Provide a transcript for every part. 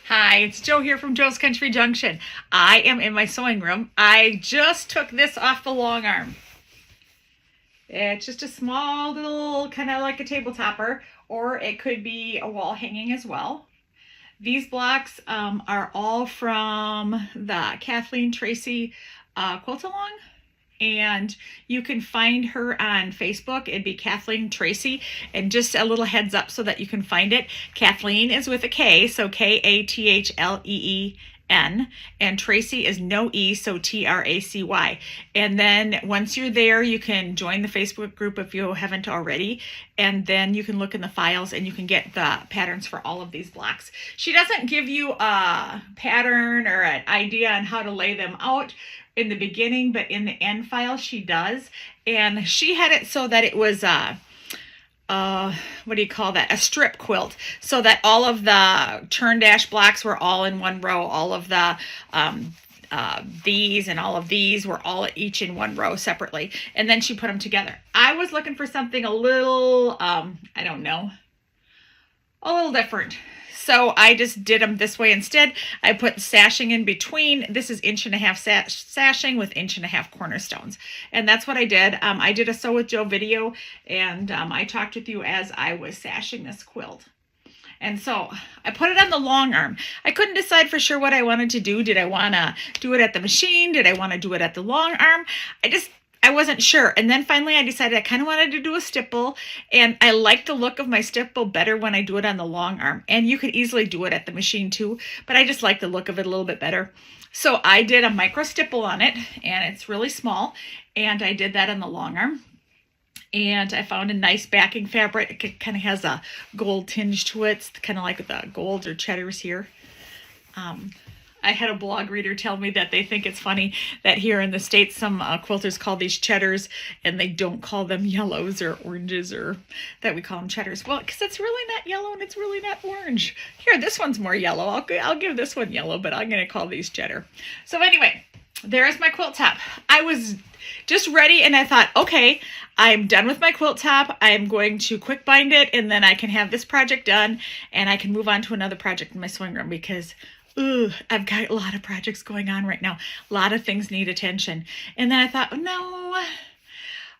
Hi, it's Joe here from Joe's Country Junction. I am in my sewing room. I just took this off the long arm. It's just a small little, kind of like a table topper, or it could be a wall hanging as well. These blocks are all from the Kathleen Tracy quilt along. And you can find her on Facebook. It'd be Kathleen Tracy. And just a little heads up so that you can find it. Kathleen is with a K, so Kathleen. And Tracy is no E, so Tracy. And then once you're there, you can join the Facebook group if you haven't already. And then you can look in the files and you can get the patterns for all of these blocks. She doesn't give you a pattern or an idea on how to lay them out in the beginning, but in the end file she does. And she had it so that it was what do you call that? A strip quilt, so that all of the turn dash blocks were all in one row. All of the these and all of these were all each in one row separately. And then she put them together. I was looking for something a little, I don't know, a little different. So I just did them this way instead. I put sashing in between. This is 1.5" sashing with 1.5" cornerstones. And that's what I did. I did a Sew with Joe video, and I talked with you as I was sashing this quilt. And so I put it on the long arm. I couldn't decide for sure what I wanted to do. Did I want to do it at the machine? Did I want to do it at the long arm? I wasn't sure. And then finally I decided I kind of wanted to do a stipple, and I like the look of my stipple better when I do it on the long arm. And you could easily do it at the machine too, but I just like the look of it a little bit better. So I did a micro stipple on it, and it's really small, and I did that on the long arm. And I found a nice backing fabric. It kind of has a gold tinge to it. It's kind of like the golds or cheddars here. I had a blog reader tell me that they think it's funny that here in the States, some quilters call these cheddars, and they don't call them yellows or oranges, or that we call them cheddars. Well, because it's really not yellow and it's really not orange. Here, this one's more yellow. I'll give this one yellow, but I'm going to call these cheddar. So anyway, there's my quilt top. I was just ready, and I thought, okay, I'm done with my quilt top. I'm going to quick bind it, and then I can have this project done, and I can move on to another project in my sewing room, because I've got a lot of projects going on right now. A lot of things need attention. And then I thought, no,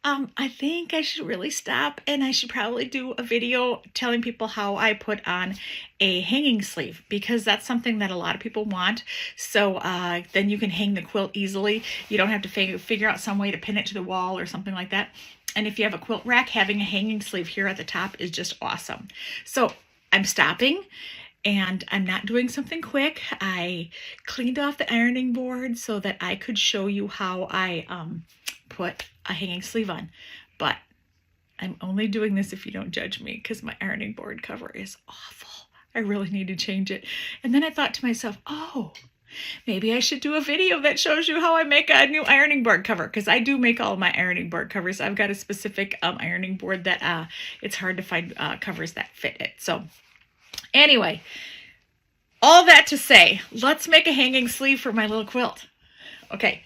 I think I should really stop, and I should probably do a video telling people how I put on a hanging sleeve, because that's something that a lot of people want. So then you can hang the quilt easily. You don't have to figure out some way to pin it to the wall or something like that. And if you have a quilt rack, having a hanging sleeve here at the top is just awesome. So I'm stopping. And I'm not doing something quick. I cleaned off the ironing board so that I could show you how I put a hanging sleeve on. But I'm only doing this if you don't judge me, because my ironing board cover is awful. I really need to change it. And then I thought to myself, oh, maybe I should do a video that shows you how I make a new ironing board cover, because I do make all of my ironing board covers. I've got a specific ironing board that it's hard to find covers that fit it. So anyway, all that to say, let's make a hanging sleeve for my little quilt. Okay,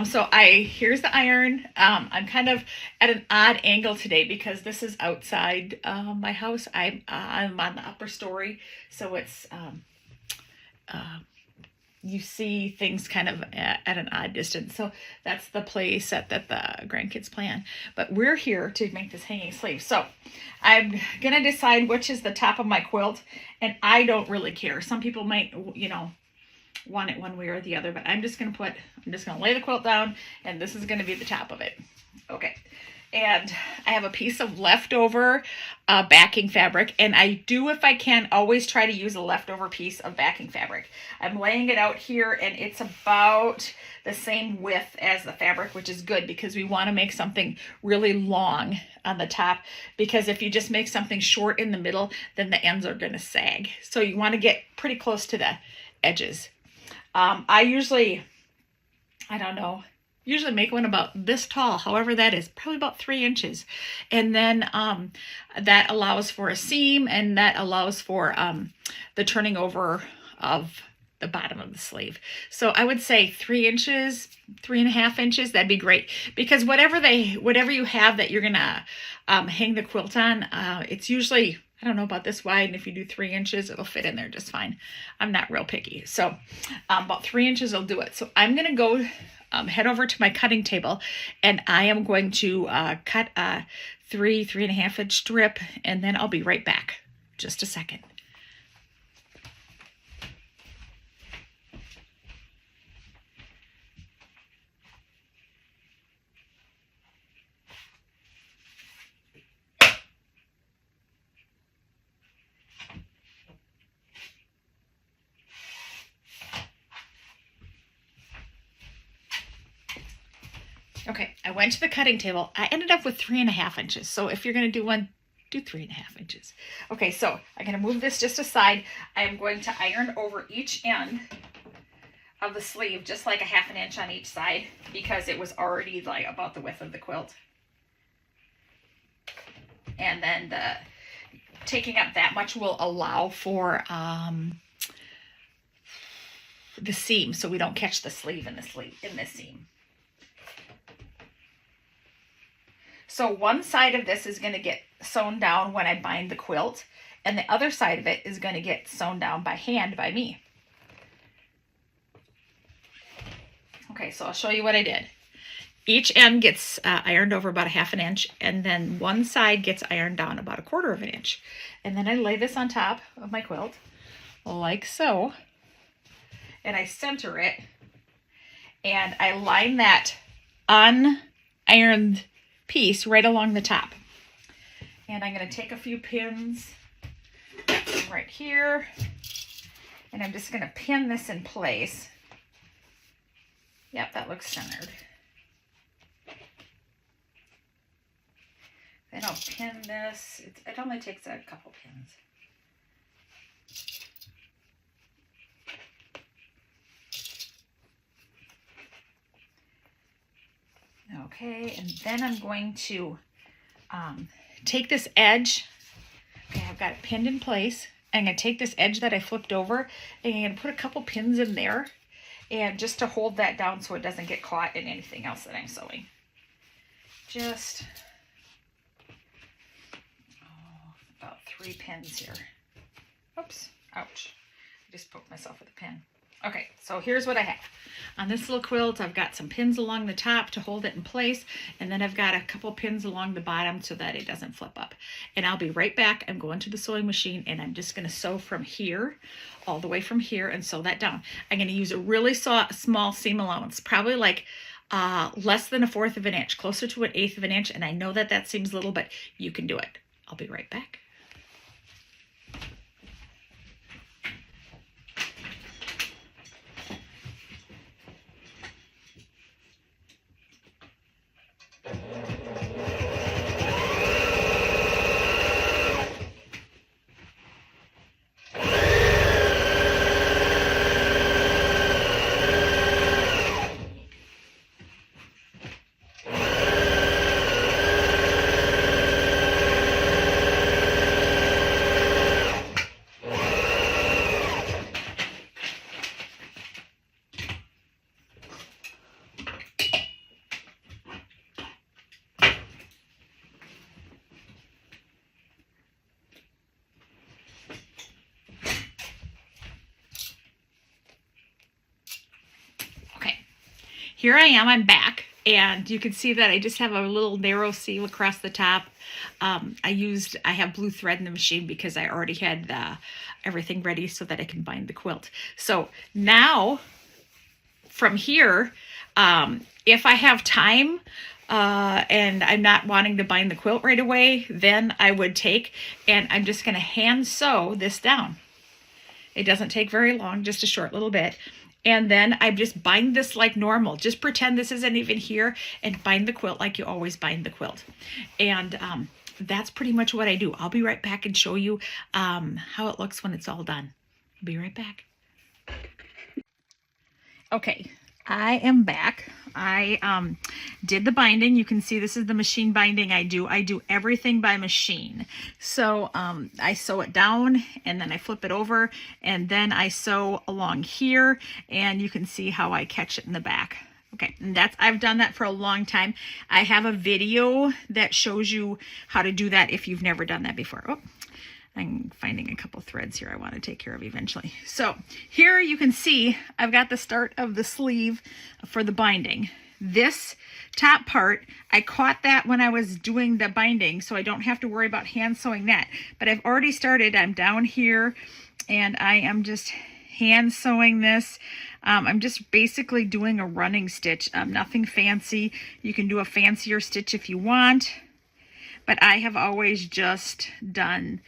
so here's the iron. I'm kind of at an odd angle today because this is outside my house. I'm on the upper story, so it's you see things kind of at an odd distance. So that's the play set that the grandkids play on. But we're here to make this hanging sleeve. So I'm going to decide which is the top of my quilt, and I don't really care. Some people might, want it one way or the other, but I'm just going to lay the quilt down, and this is going to be the top of it. Okay. And I have a piece of leftover backing fabric, and I do, if I can, always try to use a leftover piece of backing fabric. I'm laying it out here, and it's about the same width as the fabric, which is good because we want to make something really long on the top, because if you just make something short in the middle, then the ends are going to sag. So you want to get pretty close to the edges. I usually make one about this tall, however that is, probably about 3 inches. And then that allows for a seam, and that allows for the turning over of the bottom of the sleeve. So I would say 3 inches, 3.5 inches, that'd be great. Because whatever you have that you're gonna hang the quilt on, it's usually I don't know about this wide, and if you do 3 inches, it'll fit in there just fine. I'm not real picky. So about 3 inches will do it. So I'm going to go head over to my cutting table, and I am going to cut a 3.5 inch strip, and then I'll be right back. Just a second. Okay, I went to the cutting table. I ended up with 3.5 inches. So if you're going to do one, do 3.5 inches. Okay, so I'm going to move this just aside. I am going to iron over each end of the sleeve, just like a 1/2 inch on each side, because it was already like about the width of the quilt. And then taking up that much will allow for the seam, so we don't catch the sleeve in this seam. So one side of this is going to get sewn down when I bind the quilt, and the other side of it is going to get sewn down by hand by me. Okay, so I'll show you what I did. Each end gets ironed over about a 1/2 inch, and then one side gets ironed down about 1/4 inch. And then I lay this on top of my quilt, like so, and I center it, and I line that unironed piece right along the top. And I'm going to take a few pins right here, and I'm just going to pin this in place. Yep, that looks centered. Then I'll pin this. It only takes a couple pins. Okay, and then I'm going to take this edge. Okay, I've got it pinned in place. I'm going to take this edge that I flipped over, and I'm going to put a couple pins in there, and just to hold that down so it doesn't get caught in anything else that I'm sewing. Just about 3 pins here. Oops, ouch. I just poked myself with a pin. Okay, so here's what I have. On this little quilt, I've got some pins along the top to hold it in place, and then I've got a couple pins along the bottom so that it doesn't flip up. And I'll be right back. I'm going to the sewing machine, and I'm just going to sew from here, all the way from here, and sew that down. I'm going to use a really small seam allowance, probably like less than 1/4 inch, closer to 1/8 inch, and I know that that seems little, but you can do it. I'll be right back. Here I am, I'm back, and you can see that I just have a little narrow seam across the top. I have blue thread in the machine because I already had everything ready so that I can bind the quilt. So now from here, if I have time and I'm not wanting to bind the quilt right away, then I would take and I'm just going to hand sew this down. It doesn't take very long, just a short little bit. And then I just bind this like normal. Just pretend this isn't even here and bind the quilt like you always bind the quilt. And that's pretty much what I do. I'll be right back and show you how it looks when it's all done. I'll be right back. Okay, I am back. I did the binding. You can see this is the machine binding I do. I do everything by machine. So I sew it down and then I flip it over and then I sew along here and you can see how I catch it in the back. Okay, and I've done that for a long time. I have a video that shows you how to do that if you've never done that before. Oh, I'm finding a couple threads here I want to take care of eventually. So here you can see I've got the start of the sleeve for the binding. This top part, I caught that when I was doing the binding, so I don't have to worry about hand sewing that. But I've already started. I'm down here and I am just hand sewing this. I'm just basically doing a running stitch, nothing fancy. You can do a fancier stitch if you want, but I have always just done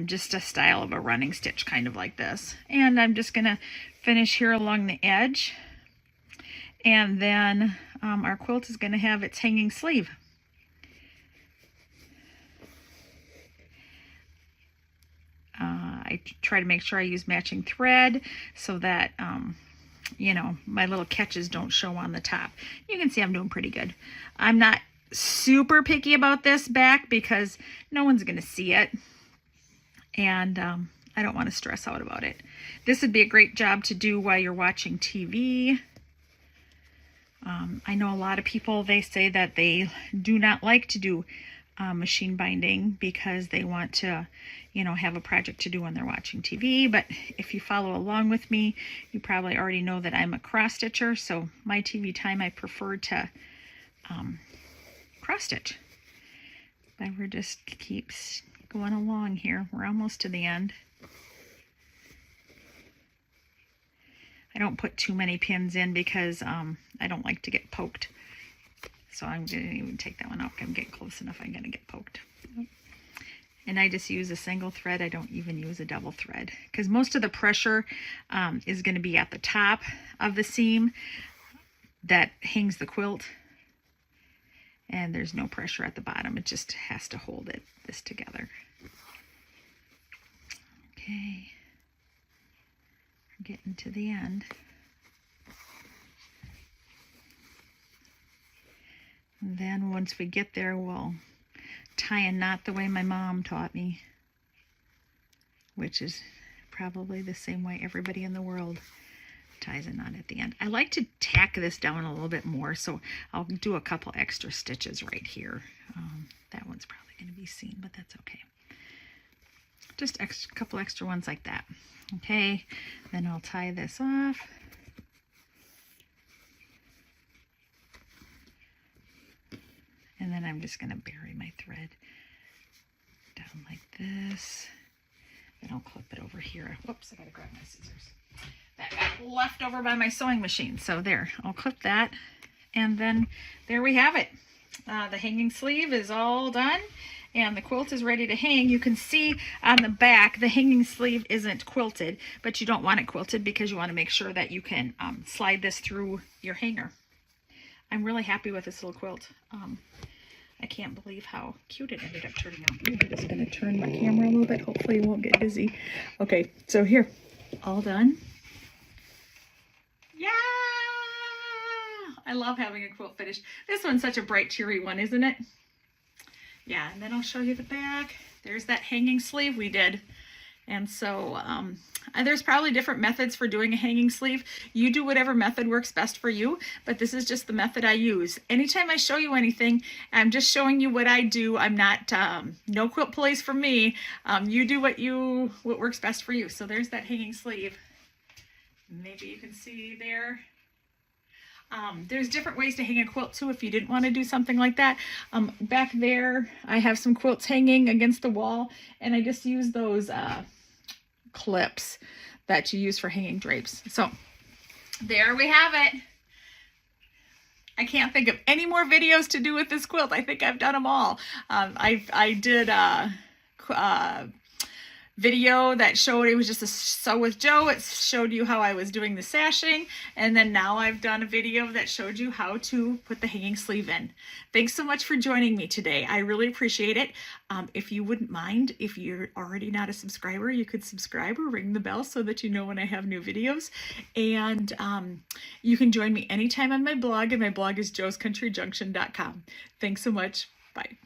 just a style of a running stitch, kind of like this. And I'm just gonna finish here along the edge, and then our quilt is gonna have its hanging sleeve. I try to make sure I use matching thread so that you know, my little catches don't show on the top. You can see I'm doing pretty good. I'm not super picky about this back because no one's going to see it, and I don't want to stress out about it. This would be a great job to do while you're watching TV. I know a lot of people, they say that they do not like to do machine binding because they want to, you know, have a project to do when they're watching TV. But if you follow along with me, you probably already know that I'm a cross stitcher. So my TV time, I prefer to cross stitch. But we're just keeps going along here. We're almost to the end. I don't put too many pins in because I don't like to get poked. So I'm going to even take that one out. I'm getting close enough. I'm going to get poked. And I just use a single thread. I don't even use a double thread because most of the pressure is going to be at the top of the seam that hangs the quilt. And there's no pressure at the bottom. It just has to hold this together. Okay. We're getting to the end. And then once we get there, we'll tie a knot the way my mom taught me, which is probably the same way everybody in the world ties a knot at the end. I like to tack this down a little bit more, so I'll do a couple extra stitches right here. That one's probably going to be seen, but that's okay. Just a couple extra ones like that. Okay, then I'll tie this off. And then I'm just going to bury my thread down like this. Then I'll clip it over here. Whoops, I got to grab my scissors. That got left over by my sewing machine. So there, I'll clip that. And then there we have it. The hanging sleeve is all done. And the quilt is ready to hang. You can see on the back, the hanging sleeve isn't quilted, but you don't want it quilted because you want to make sure that you can slide this through your hanger. I'm really happy with this little quilt. I can't believe how cute it ended up turning out. I'm just going to turn my camera a little bit. Hopefully it won't get busy. Okay, so here, all done. Yeah! I love having a quilt finished. This one's such a bright, cheery one, isn't it? Yeah, and then I'll show you the back. There's that hanging sleeve we did. And so there's probably different methods for doing a hanging sleeve. You do whatever method works best for you, but this is just the method I use. Anytime I show you anything, I'm just showing you what I do. I'm not, no quilt plays for me. You do what works best for you. So there's that hanging sleeve. Maybe you can see there. There's different ways to hang a quilt too if you didn't want to do something like that. Back there, I have some quilts hanging against the wall, and I just use those clips that you use for hanging drapes. So there we have it. I can't think of any more videos to do with this quilt. I think I've done them all. I did video that showed, it was just a sew with Joe. It showed you how I was doing the sashing, and then now I've done a video that showed you how to put the hanging sleeve in. Thanks so much for joining me today. I really appreciate it. If you wouldn't mind, if you're already not a subscriber, you could subscribe or ring the bell so that you know when I have new videos. And you can join me anytime on my blog, and my blog is joescountryjunction.com. Thanks so much. Bye.